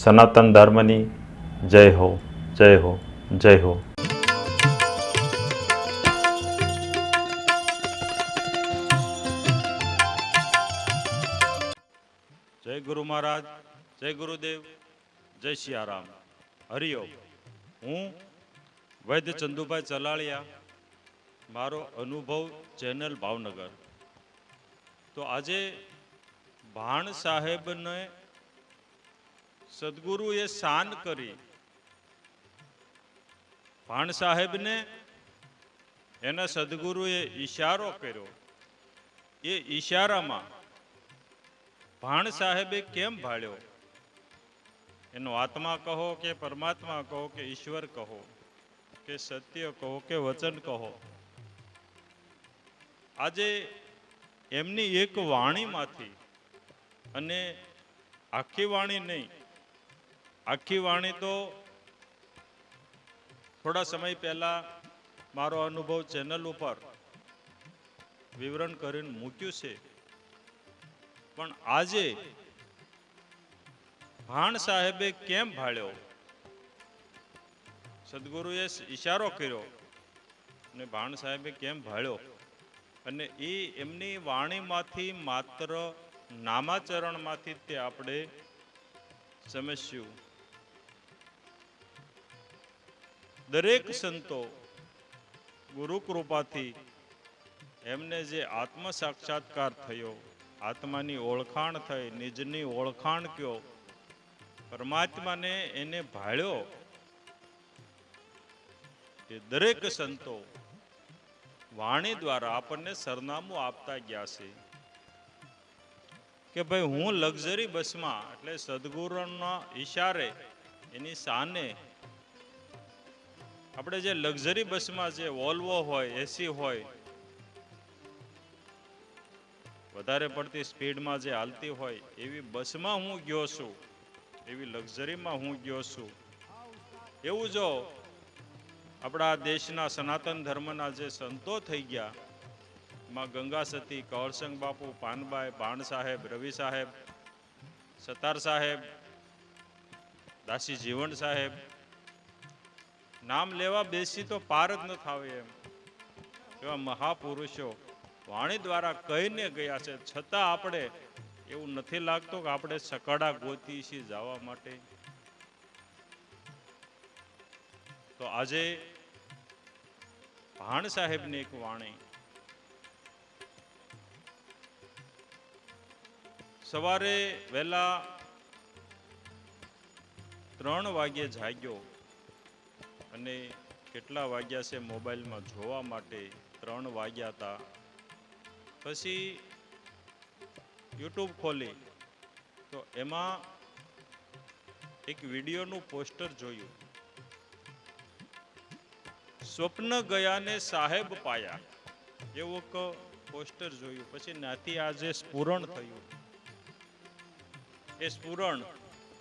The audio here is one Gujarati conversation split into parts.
સનાતન ધર્મની જય હો, જય હો, જય હો. જય ગુરુ મહારાજ, જય ગુરુદેવ, જય સિયારામ. હરિઓમ. હું વૈદ્ય ચંદુભાઈ ચલાળિયા, મારો અનુભવ ચેનલ ભાવનગર. તો આજે ભાણ સાહેબને સદગુરુએ શાન કરી. ભાણ સાહેબને એના સદગુરુએ ઈશારો કર્યો. એ ઈશારામાં ભાણ સાહેબે કેમ ભાળ્યો? એનો આત્મા કહો કે પરમાત્મા કહો કે ઈશ્વર કહો કે સત્ય કહો કે વચન કહો, આજે એમની એક વાણીમાંથી, અને આખી વાણી નહીં, આખી વાણી તો થોડા સમય પહેલા મારો અનુભવ ચેનલ ઉપર વિવરણ કરીને મૂક્યું છે. પણ આજે ભાણ સાહેબે કેમ ભાળ્યો? સદગુરુએ ઈશારો કર્યો અને ભાણ સાહેબે કેમ ભાળ્યો? અને એ એમની વાણીમાંથી, માત્ર નામાચરણમાંથી તે આપણે સમજ્યું. દરેક સંતો ગુરુ કૃપાથી એમને જે આત્મ સાક્ષાત્કાર થયો, આત્માની ઓળખાણ થઈ, નિજની ઓળખાણ કયો, પરમાત્માને એને ભાળ્યો, એ દરેક સંતો વાણી દ્વારા આપણને સરનામું આપતા ગયા છે કે ભાઈ હું લક્ઝરી બસમાં, એટલે સદગુરુના ઈશારે, એની સાને, આપણે જે લક્ઝરી બસમાં જે વોલ્વો હોય, એસી હોય, વધારે પડતી સ્પીડમાં જે હાલતી હોય એવી બસમાં હું ગયો છું, એવી લક્ઝરીમાં હું ગયો છું. એવું જો આપણા દેશના સનાતન ધર્મના જે સંતો થઈ ગયા, માં ગંગા સતી, કૌરસંગ બાપુ, પાનબાઈ, ભાણ સાહેબ, રવિ સાહેબ, સતાર સાહેબ, દાસી જીવણ સાહેબ, નામ લેવા બેસી તો પાર જ ન થાવે એમ એવા મહાપુરુષો વાણી દ્વારા કહીને ગયા છે. છતાં આપણે એવું નથી લાગતું કે આપણે સકડા ગોતી છીએ જવા માટે. તો આજે ભાણ સાહેબની એક વાણી, સવારે વહેલા 3 વાગ્યે જાગ્યો અને કેટલા વાગ્યા છે મોબાઈલમાં જોવા માટે, 3 વાગ્યા હતા. પછી યુટ્યુબ ખોલી તો એમાં એક વિડીયોનું પોસ્ટર જોયું. સ્વપ્ન ગયાને સાહેબ પાયા, એવું એક પોસ્ટર જોયું. પછી ત્યાંથી આજે સ્ફુરણ થયું. એ સ્ફુરણ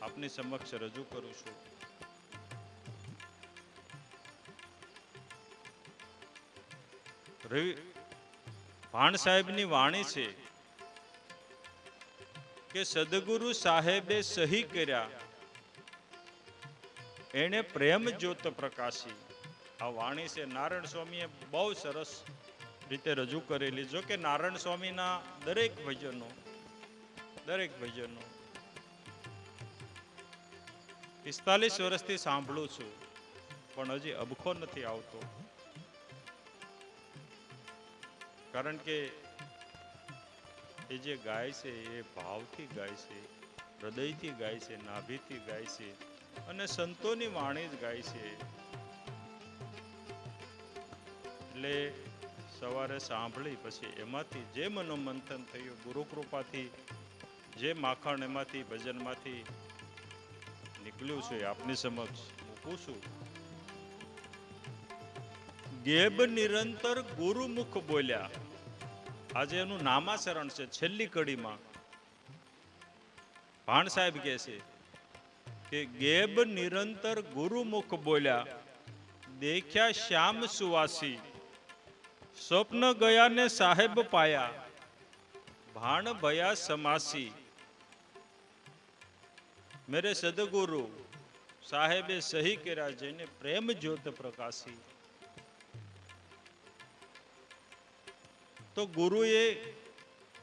આપની સમક્ષ રજૂ કરું છું. ભાણ સાહેબની વાણી છે કે સદગુરુ સાહેબે સહી કર્યા, એને પ્રેમ જ્યોત પ્રકાશી. આ વાણી છે નારાયણ સ્વામીએ બહુ સરસ રીતે રજૂ કરેલી. જો કે નારાયણ સ્વામીના દરેક ભજનો 45 વર્ષથી સાંભળું છું, પણ હજી અબખો નથી આવતો. કારણ કે એ જે ગાય છે એ ભાવથી ગાય છે, હૃદયથી ગાય છે, નાભીથી ગાય છે, અને સંતોની વાણી જ ગાય છે. એટલે સવારે સાંભળી પછી એમાંથી જે મનોમંથન થયું, ગુરુ કૃપાથી જે માખણ એમાંથી ભજનમાંથી નીકળ્યું છે આપની સમક્ષ મૂકું છું. ગેબ નિરંતર ગુરુમુખ બોલ્યા. આજે એનું નામાચરણ છે. છેલ્લી કડીમાં ભાણ સાહેબ કહે છે કે ગેબ નિરંતર ગુરુમુખ બોલ્યા, દેખ્યા શ્યામ સુવાસી, સ્વપ્ન ગયા ને સાહેબ પાયા, ભાણ ભયા સમાસી. મેરે સદગુરુ સાહેબે સહી કર્યા જેને પ્રેમ જ્યોત પ્રકાશી. તો ગુરુએ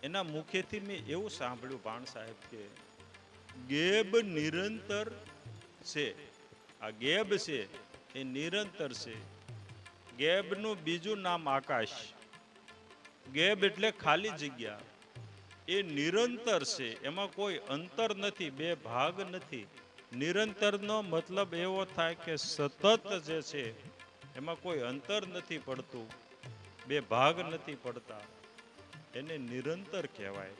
એના મુખેથી મેં એવું સાંભળ્યું ભાણ સાહેબ કે ગેબ નિરંતર છે. આ ગેબ છે એ નિરંતર છે. ગેબનું બીજું નામ આકાશ. ગેબ એટલે ખાલી જગ્યા. એ નિરંતર છે, એમાં કોઈ અંતર નથી, બે ભાગ નથી. નિરંતરનો મતલબ એવો થાય કે સતત જે છે એમાં કોઈ અંતર નથી પડતું, બે ભાગ નથી પડતા, એને નિરંતર કહેવાય.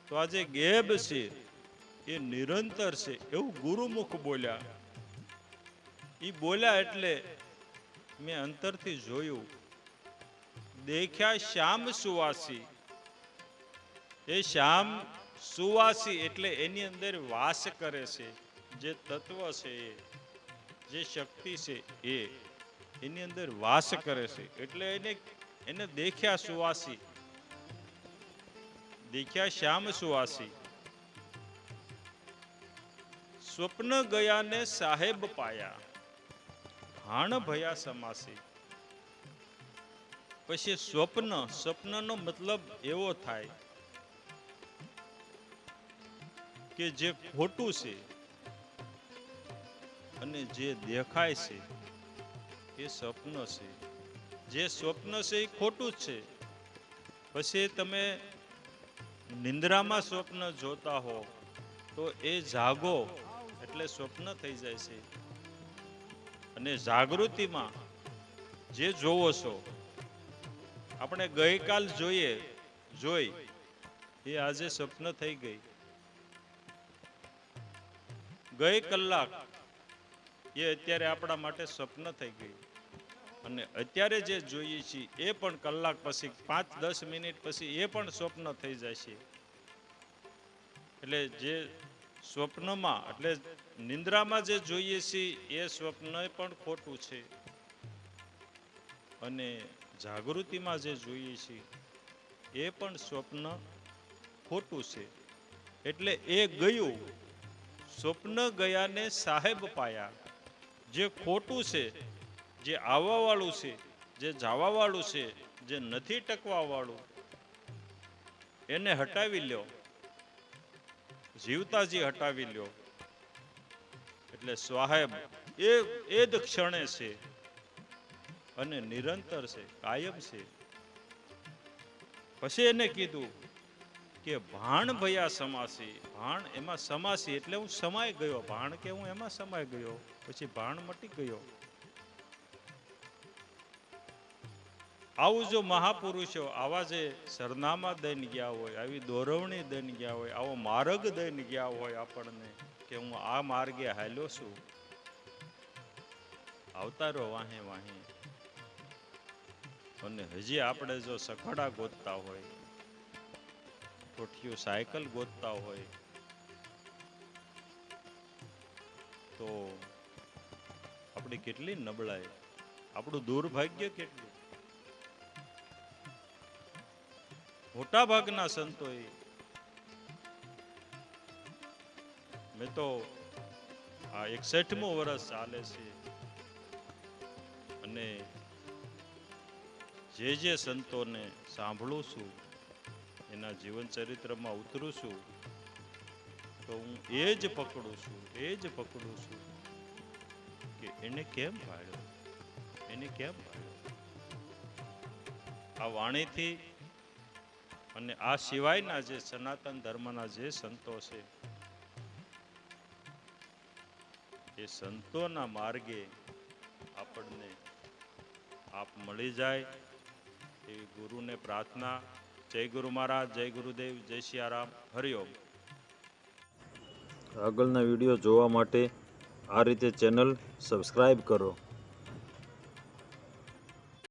તો આ જે ગેબ છે એ નિરંતર છે એવું ગુરુમુખ બોલ્યા. એ બોલ્યા એટલે મેં અંતરથી જોયું. દેખ્યા શ્યામ સુવાસી. એ શ્યામ સુવાસી એટલે એની અંદર વાસ કરે છે. જે તત્વ છે એ, જે શક્તિ છે એ એની અંદર વાસ કરે છે. એટલે એને દેખ્યા સુવાસી, દેખ્યા શ્યામ સુવાસી. સ્વપ્ન ગયા ને સાહેબ પાયા, ભાણ ભયા સમાસી. પછી સ્વપ્નનો મતલબ એવો થાય કે જે ખોટું છે અને જે દેખાય છે એ સ્વપ્ન છે. જે સ્વપ્ન છે એ ખોટું જ છે. પછી તમે નિંદ્રામાં સ્વપ્ન જોતા હો તો એ જાગો એટલે સ્વપ્ન થઈ જાય છે. અને જાગૃતિમાં જે જોવો છો, આપણે ગઈકાલ જોઈ એ આજે સ્વપ્ન થઈ ગઈ. ગઈ કલાક એ અત્યારે આપણા માટે સ્વપ્ન થઈ ગઈ. અને અત્યારે જે જોઈએ છીએ એ પણ કલાક પછી, 5-10 મિનિટ પછી એ પણ સ્વપ્ન થઈ જાય છે. એટલે જે સ્વપ્નમાં એટલે નિંદ્રામાં જે જોઈએ છીએ એ સ્વપ્ન પણ ખોટું છે. અને જાગૃતિમાં જે જોઈએ છીએ એ પણ સ્વપ્ન ખોટું છે. એટલે એ ગયું. સ્વપ્ન ગયા ને સાહેબ પાયા. જે ખોટું છે, જે આવવા વાળું છે, જે જવા વાળું છે, જે નથી ટકવા વાળું, એને હટાવી લ્યો. જીવતાજી હટાવી લ્યો. એટલે સાહેબ એ જ ક્ષણે છે અને નિરંતર છે, કાયમ છે. પછી એને કીધું કે ભાણ ભયા સમાસી. ભાણ એમાં સમાસી એટલે હું સમાઈ ગયો. ભાણ કે હું એમાં સમાઈ ગયો. પછી ભાણ મટી ગયો. આવું જો મહાપુરુષો આવા જે સરનામા દઈને ગયા હોય, આવી દોરવણી દઈને ગયા હોય, આવો માર્ગ દઈને ગયા હોય આપણને કે હું આ માર્ગે હાલ્યો છું, આવતારો વાહે વાહે. અને હજી આપણે જો સખડા ગોતતા હોય, ઠોઠિયું સાયકલ ગોતતા હોય તો આપણી કેટલી નબળાઈ, આપણું દુર્ભાગ્ય કેટલું. મોટા ભાગના સંતોએ, મેં તો આ 61મું વર્ષ ચાલે છે અને જે સંતોને સાંભળું છું, એના જીવન ચરિત્રમાં ઉતરું છું તો હું એ જ પકડું છું કે એને કેમ ભાળ્યો, એને કેમ ભાળ્યો. આ વાણીથી અને આ સિવાયના જે સનાતન ધર્મના જે સંતો છે એ સંતોના માર્ગે આપણને આપ મળી જાય એવી ગુરુને પ્રાર્થના. જય ગુરુ મહારાજ, જય ગુરુદેવ, જય સિયારામ, હરિઓમ. આગળના વિડીયો જોવા માટે આ રીતે ચેનલ સબસ્ક્રાઈબ કરો.